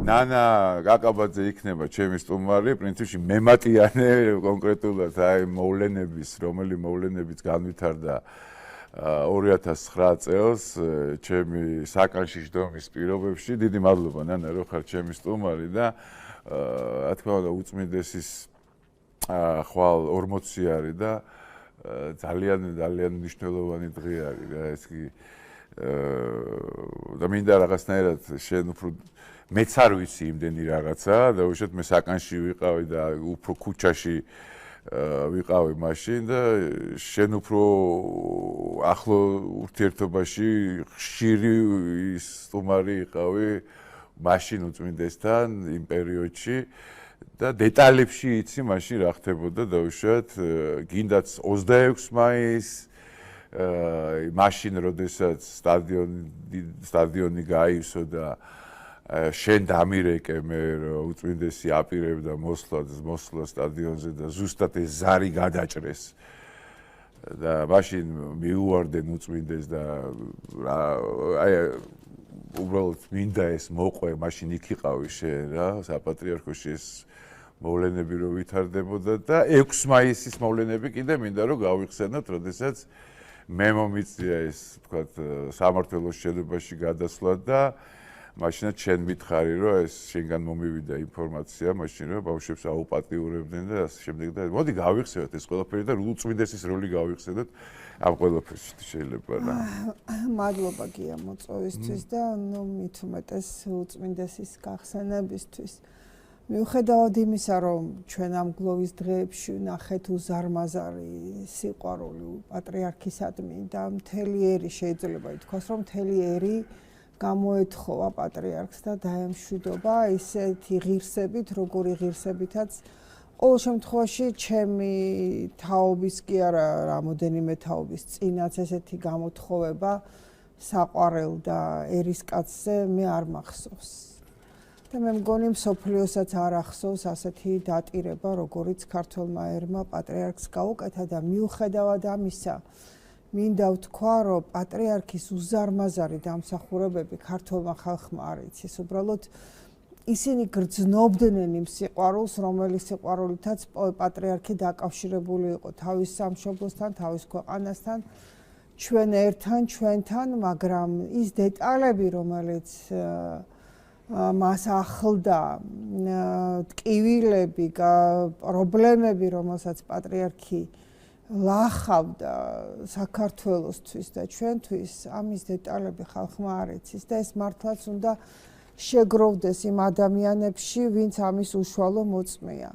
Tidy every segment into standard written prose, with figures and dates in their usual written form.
ნანა კაკაბაძე იქნება ჩემი სტუმარი, პრინციპში მემატიანე კონკრეტულად აი მოვლენების, რომელი მოვლენებიც განვითარდა 2009 წელს ჩემი საკანში ჯდომის პირობებში. დიდი მადლობა ნანა, რომ ხარ ჩემი სტუმარი და რა თქმა უნდა უწმინდესის ხვალ 40 არის და ძალიან მნიშვნელოვანი დღე არის რა ეს კი და მინდა რაღაცნაირად შენ უფრო მეც არ ვიცი იმდენი რაღაცა და უშუალოდ მე საკანში ვიყავი და უფრო ქუჩაში ვიყავი მაშინ და შენ უფრო ახლო ურთიერთობაში ხშირი სტუმარი იყავი მაშინ უწმინდესთან იმ პერიოდში და დეტალებში იცი მაშინ რა ხდებოდა და უშუალოდ გინდაც 26 მაისს მაშინ როდესაც სტადიონი გაივსო და შენ დამირეკე მე უწმინდესი აპირებდა მოსვლა სტადიონზე და ზუსტად ეს ზარი გადაჭრეს და მაშინ მიუვარდნენ უწმინდეს და აი უბრალოდ მინდა ეს მოყვე მაშინ იქ იყავი შენ რა საპატრიარქოში ეს მოვლენები რო ვითარდებოდა და 6 მაისის მოვლენები კიდე მინდა რომ გავიხსენოთ როდესაც მე მომიწია ეს თქვათ სამართლოს შენობაში გადასვლა და მაშინაც შენ მითხარი რომ ეს შენგან მომივიდა ინფორმაცია მაშინ რომ ბავშვებს აუპატიურებდნენ და ასე შემდეგ და მოდი გავიხსენოთ ეს ყველაფერი და უწმინდესის როლი გავიხსენოთ ამ ყველაფერში შეიძლება რა მადლობა გია მოწვევისთვის და ნუ მით უმეტეს უწმინდესის გახსენებისთვის მიუხედავად იმისა რომ ჩვენ ამ გლოვის დღეებში ვნახეთ უზარმაზარი სიყვარული პატრიარქისადმი და მთელი ერი შეიძლება ითქვას რომ მთელი ერი გამოეთხოვა პატრიარქს და დაემშვიდობა ისეთი ღირსებით, როგორი ღირსებითაც ყოველ შემთხვევაში ჩემი თაობის კი არა რამოდენიმე თაობის წინაც ესეთი გამოთხოვება საყვარელ და ერისკაცზე მე არ მახსოვს. და მე მგონი მსოფლიოსაც არ ახსოვს ასეთი დატირება, როგორიც ქართველმა ერმა პატრიარქს გაუკეთა და მიუხედავად ამისა მინდა ვთქვა, რომ პატრიარქის უზარმაზარი დამსახურებები ქართველმა ხალხმა არ იცის. უბრალოდ ისინი გრძნობდნენ იმ სიყვარულს, რომელიც სიყვარულითაც პატრიარქი დაკავშირებული იყო თავის სამშობლოსთან, თავის ქვეყანასთან, ჩვენ ერთთან, ჩვენთან, მაგრამ ის დეტალები, რომელიც მას ახლდა, ტკივილები, პრობლემები, რომელსაც პატრიარქი ლახავდა საქართველოსთვის და ჩვენთვის ამის დეტალები ხალხმა არ იცის და ეს მართლაც უნდა შეგროვდეს იმ ადამიანებში, ვინც ამის უშუალო მოწმეა.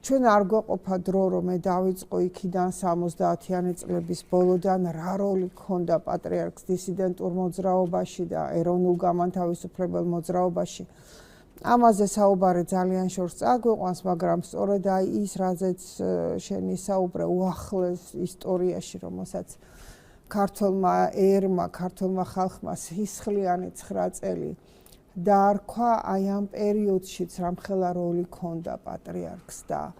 ჩვენ არ გვეყოფა დრო, რომ მე დავიწყო იქიდან 70-იანი წლების ბოლოდან რა როლი ჰქონდა პატრიარქს დისიდენტურ მოძრაობაში და ეროვნულ გამანთავისუფლებელ მოძრაობაში. ამაზე საუბარი ძალიან შორს წაგვიყვანს, მაგრამ სწორედ აი ის, რაზეც შენი საუბრე უახლეს ისტორიაში, რომელსაც ქართველმა ერმა, ქართველმა ხალხმა სისხლიანი 9 წელი დაარქვა, აი ამ პერიოდშიც რამხელა როლი ჰქონდა პატრიარქს და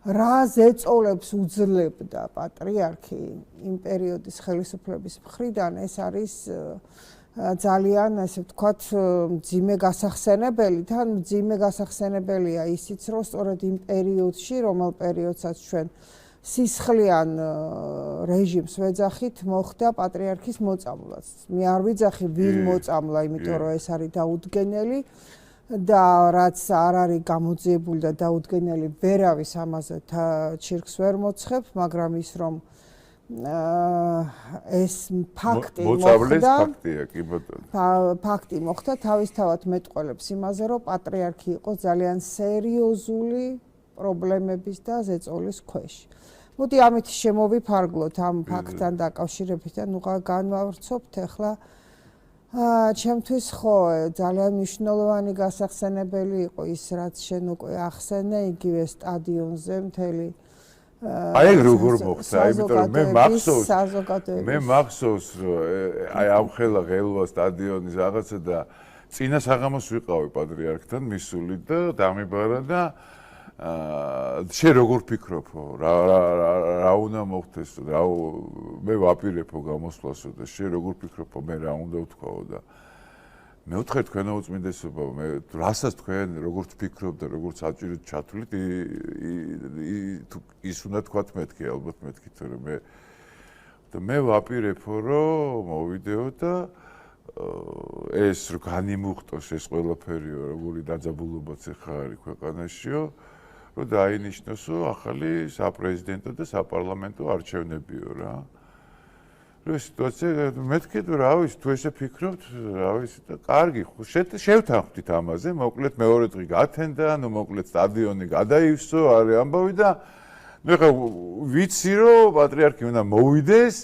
რა ზეწოლებს უძლებდა პატრიარქი იმ პერიოდის ხელისუფლების მხრიდან, ეს არის ძალიან ასე ვთქვათ მძიმე გასახსენებელი, თან მძიმე გასახსენებელია ისიც, რომ სწორედ იმ პერიოდში, რომელ პერიოდსაც ჩვენ სისხლიან რეჟიმს ვეძახით, მოხდა პატრიარქის მოწამვლაც. მე არ ვიძახი ვინ მოწამლა, იმიტომ რომ ეს არის დაუდგენელი და რაც არ არის გამოძიებული და დაუდგენელი, ვერავის ამაზე ჩირკს ვერ მოცხებ, მაგრამ ის რომ ეს ფაქტი მოხდა, ფაქტი მოხდა თავისთავად მეტყველებს იმაზე, რომ პატრიარქი იყო ძალიან სერიოზული პრობლემების და ზეწოლის ქვეშ. მოდი ამით შემოვიფარგლოთ ამ ფაქტთან დაკავშირებით და ნუ განვავრცობთ ახლა ჩემთვის ხო ძალიან მნიშვნელოვანი გასახსენებელი იყო ის, რაც შენ უკვე ახსენე იგივე სტადიონზე მთელი აი როგორ მოხდა, იმიტომ რომ მე მახსოვს რომ აი ამ ხელა ღელვა სტადიონის რაღაცა და წინა საღამოს ვიყავი პატრიარქთან მისული და დამიბარა და შენ როგორ ფიქრობო რა უნდა მოხდეს რა მე ვაპირებო გამოსვლასო და შენ როგორ ფიქრობო მე რა უნდა ვთქვაო და მეოთხე თქვენო უწმინდესობა, მე რასაც თქვენ როგორც ფიქრობთ და როგორც საჭიროდ ჩათვლით, ის უნდა თქვათ მეთქი, ალბათ მეთქი, თორემ მე ვაპირებო, რომ მოვიდეო და ეს რო განიმუხტოს ეს ყველაფერიო, როგორი დაძაბულობაც ახლა არის ქვეყანაშიო, რომ დაინიშნოსო ახალი საპრეზიდენტო და საპარლამენტო არჩევნებიო რა. ეს სიტუაცია მეთქი რა ვიცი, თუ ესე ფიქრობთ, რა ვიცი და კარგი, შევთანხმდით ამაზე, მოკლედ მეორე დღე გათენდა, ნუ მოკლედ სტადიონი გადაივსო, არის ამბავი და ნუ ხა ვიცი რომ პატრიარქი უნდა მოვიდეს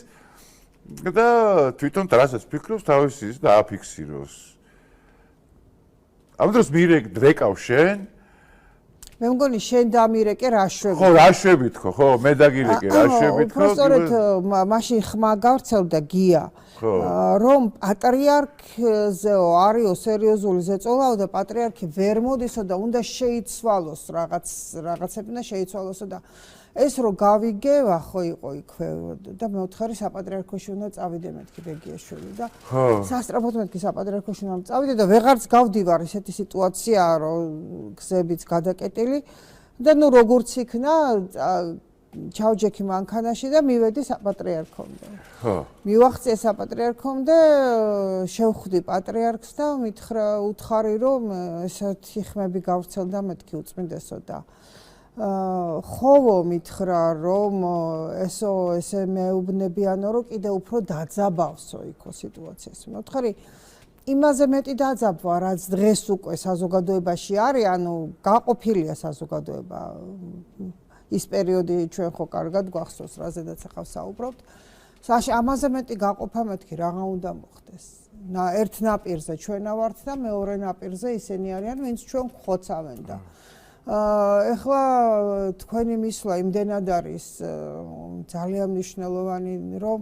და თვითონ რასაც ფიქრობს, თავისი ის დააფიქსიროს. ამ დროს მირეკავ შენ მე მგონი შენ დამირეკე რაშვებით. ხო, რაშვებით ხო, მე დაგირეკე რაშვებით ხო. უბრალოდ მაშინ ხმა გავრცელდა გია. რომ პატრიარქზეო არისო სერიოზული ზეწოლაო და პატრიარქი ვერ მოდისო და უნდა შეიცვალოს რაღაცები და შეიცვალოსო და ეს რო გავიგევა ხო იყო იქვე და მეოთხარი საპატრიარქოში უნდა წავიდე მეთქი ბეგიაშვილი და სასწრაფოდ მეთქი საპატრიარქოში უნდა წავიდე და ვეღარც გავდივარ ესეთი სიტუაციაა რომ გზებიც გადაკეტილი და ნუ როგორც იქნა ჩავჯექი მანქანაში და მივედი საპატრიარქომდე. მივახცე საპატრიარქომდე, შევხვდი პატრიარქს და უთხარი რომ ესეთი ხმები გავრცელდა მეთქი უწმინდესო და ხოვო მითხრა რომ ესე მეუბნებიანო რომ კიდე უფრო დაძაბავსო იქო სიტუაციას. მოთხარი იმაზე მეტი დაძაბვა რაც დღეს უკვე საზოგადოებაში არის, ანუ გაყოფილია საზოგადოება. ის პერიოდი ჩვენ ხო კარგად გვახსოვს, რაზედაც ახლა საუბრობთ. ამაზე მეტი გაყოფა მეთქი რაღა უნდა მოხდეს. ერთ ნაპირზე ჩვენ ავართ და მეორე ნაპირზე ისინი არიან, ვინც ჩვენ ხოცავენ და ეხლა თქვენი მისვლა იმდენად არის ძალიან მნიშვნელოვანი, რომ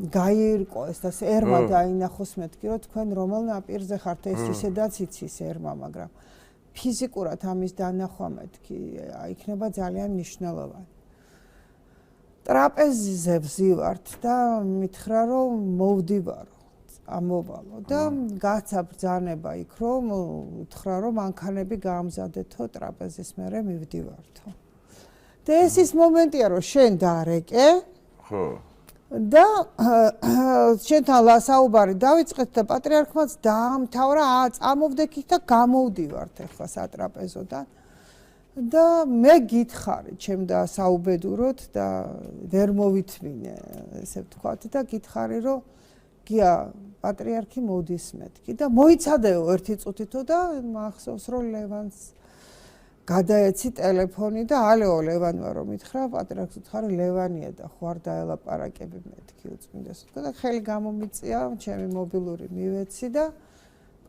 გაირკო ეს და ერმა დაინახოს მეთქი, რომ თქვენ რომელ ნაპირზე ხართ, ეს ისედაც იცის ერმა, მაგრამ ფიზიკურად ამის დანახვა მეთქი იქნება ძალიან მნიშვნელოვანი. ტრაპეზზე ვზივართ და მითხრა რომ მოვდივარო, ამოვალო და გაცა ბრძანება იქ რომ უთხრა რომ მანქანები გაამზადეთო ტრაპეზის მერე მივდივართო. და ეს ის მომენტია რომ შენ დარეკე. ხო. და შენთან საუბარი დავიწყეთ და პატრიარქმაც დაამთავრა, წამოვდექით და გამოვდივართ ახლა სატრაპეზოდან. და მე გითხარი, ჩემ და საუბედუროთ და ვერ მოვითმინე, ესე ვთქვათ და გითხარი, რომ გია პატრიარქი მოდის მეთქი და მოიცადეო ერთი წუთითო და მახსოვს რომ ლევანს გადაეცი ტელეფონი და ალეო ლევანი ვარ რომ მითხრა პატრიარქს უთხარი ლევანია და ხო არ დაელაპარაკები მეთქი უწმინდესო და ხელი გამომიწია ჩემი მობილური მივეცი და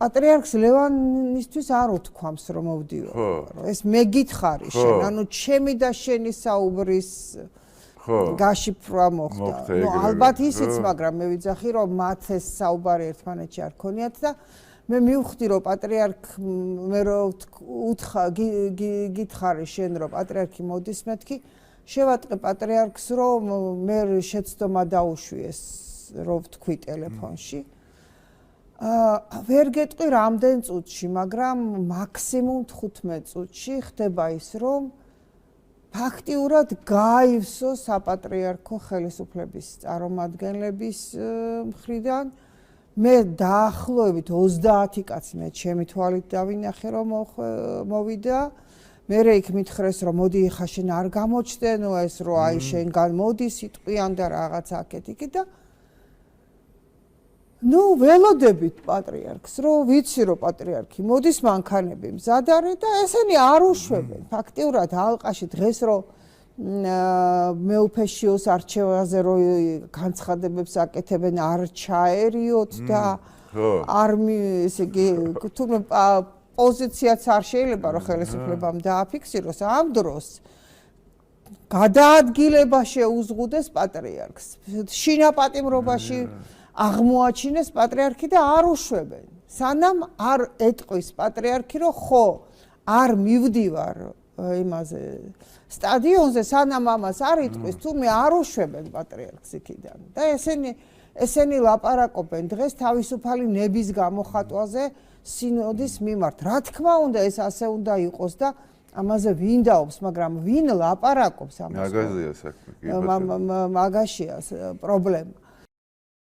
პატრიარქს ლევანისთვის არ უთქვამს რომ მოვდივარ ეს მე გითხარი შენ ანუ ჩემი და შენი საუბრის გაშიფრვა მოხდა ნუ ალბათ ისიც მაგრამ მე ვიძახი რომ მათ ეს საუბარი ერთმანეთში არ ქონიათ და მე მივხვდი რომ პატრიარქ მე რომ გითხარი შენ რომ პატრიარქი მოდის მეთქი შევატყე პატრიარქს რომ მე შეცდომა დაუშვიეს რომ ვთქვი ტელეფონში ვერ გეტყვი რამდენ წუთში მაგრამ მაქსიმუმ 15 წუთში ხდება ის რომ ფაქტიურად გაივსო საპატრიარქო ხელისუფლების წარმომადგენლების მხრიდან მე დაახლოებით 30 კაცი მე ჩემი თვალით დავინახე რომ მოვიდა მე იქ მითხრეს რომ მოდი ხა შენ არ გამოჩდე ნუ ეს რო აი შენგან მოდი სიტყვიან და რაღაც აკეთიკი და ნუ ველოდებით პატრიარქს რომ ვიცი რომ პატრიარქი მოდის მანქანები მზად არის და ესენი არ უშვებენ ფაქტიურად ალყაში დღეს რომ მეუფეშიოს არჩევაზე რო განცხადებებს აკეთებენ არ ჩაერიოთ და არ ესე იგი თუმცა პოზიციაც არ შეიძლება რომ ხელისუფლებამ დააფიქსიროს ამ დროს გადაადგილება შეუზღუდეს პატრიარქს შინაპატიმრობაში აღმოაჩინეს პატრიარქი და არ უშვებენ სანამ არ ეტყვის პატრიარქი რომ ხო არ მივდივარ იმაზე სტადიონზე სანამ ამას არ იტყვის თუმე არ უშვებენ პატრიარქს იქიდან და ესენი ესენი ლაპარაკობენ დღეს თავისუფალი ნების გამოხატვაზე სინოდის მიმართ. რა თქმა უნდა, ეს ასე უნდა იყოს და ამაზე ვინ დაობს, მაგრამ ვინ ლაპარაკობს ამაზე? მაგაზია საქმე. მაგაშია პრობლემა.